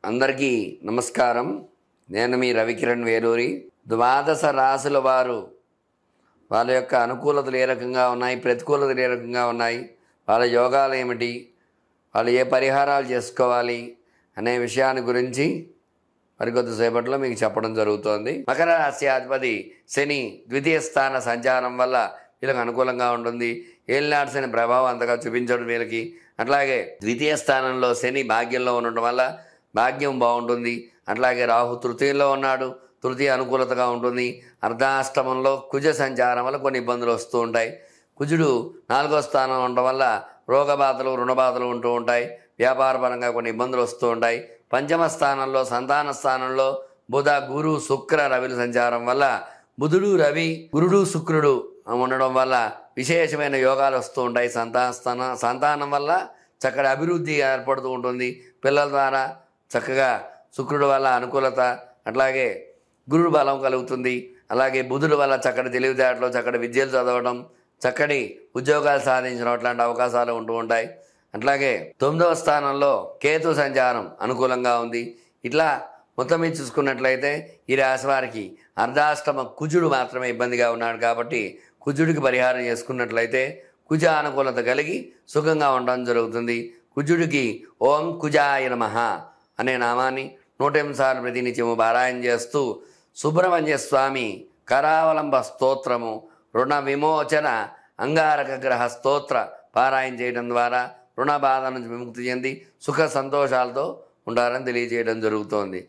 అందరికీ నమస్కారం. నేను మీ రవికిరణ్ వేలూరి. ద్వాదశ రాశుల వారు వాళ్ళ యొక్క అనుకూలతలు ఏ రకంగా ఉన్నాయి, ప్రతికూలతలు ఏ రకంగా ఉన్నాయి, వాళ్ళ యోగాలు ఏమిటి, వాళ్ళు ఏ పరిహారాలు చేసుకోవాలి అనే విషయాన్ని గురించి మరికొద్దిసేపట్లో మీకు చెప్పడం జరుగుతోంది. మకర రాశి అధిపతి శని ద్వితీయ స్థాన సంచారం వల్ల వీళ్ళకి అనుకూలంగా ఉంటుంది. ఏలినాటి శని ప్రభావం అంతగా చూపించడం వీళ్ళకి. అట్లాగే ద్వితీయ స్థానంలో శని భాగ్యంలో ఉండడం వల్ల భాగ్యం బాగుంటుంది. అట్లాగే రాహు తృతీయంలో ఉన్నాడు, తృతీయ అనుకూలతగా ఉంటుంది. అర్ధాష్టమంలో కుజ సంచారం వల్ల కొన్ని ఇబ్బందులు వస్తూ ఉంటాయి. కుజుడు 4వ స్థానం ఉండడం వల్ల రోగబాధలు రుణబాధలు ఉంటూ ఉంటాయి. వ్యాపారపరంగా కొన్ని ఇబ్బందులు వస్తూ ఉంటాయి. పంచమ స్థానంలో సంతాన స్థానంలో బుధ గురు శుక్ర రవిల సంచారం వల్ల బుధుడు రవి గురుడు శుక్రుడు ఉండడం వల్ల విశేషమైన యోగాలు వస్తూ ఉంటాయి. సంతానం వల్ల చక్కటి అభివృద్ధి ఏర్పడుతూ ఉంటుంది. పిల్లల ద్వారా చక్కగా శుక్రుడు వల్ల అనుకూలత, అట్లాగే గురుడు బలం కలుగుతుంది. అలాగే బుధుడు వల్ల చక్కటి తెలివితేటలు, చక్కటి విద్యలు చదవడం, చక్కటి ఉద్యోగాలు సాధించడం అట్లాంటి అవకాశాలు ఉంటూ ఉంటాయి. అట్లాగే 9వ స్థానంలో కేతు సంచారం అనుకూలంగా ఉంది. ఇట్లా మొత్తం మీద చూసుకున్నట్లయితే ఈ రాశి వారికి అర్ధాష్టమ కుజుడు మాత్రమే ఇబ్బందిగా ఉన్నాడు. కాబట్టి కుజుడికి పరిహారం చేసుకున్నట్లయితే కుజ అనుకూలత కలిగి సుఖంగా ఉండడం జరుగుతుంది. కుజుడికి ఓం కుజాయ నమః అనే నామాన్ని 108 సార్లు ప్రతినిత్యము పారాయణ చేస్తూ సుబ్రహ్మణ్య స్వామి కరావలంబ స్తోత్రము, రుణ విమోచన అంగారక గ్రహ స్తోత్ర పారాయణ చేయడం ద్వారా రుణ బాధ నుంచి విముక్తి చెంది సుఖ సంతోషాలతో ఉండాలని తెలియజేయడం జరుగుతోంది.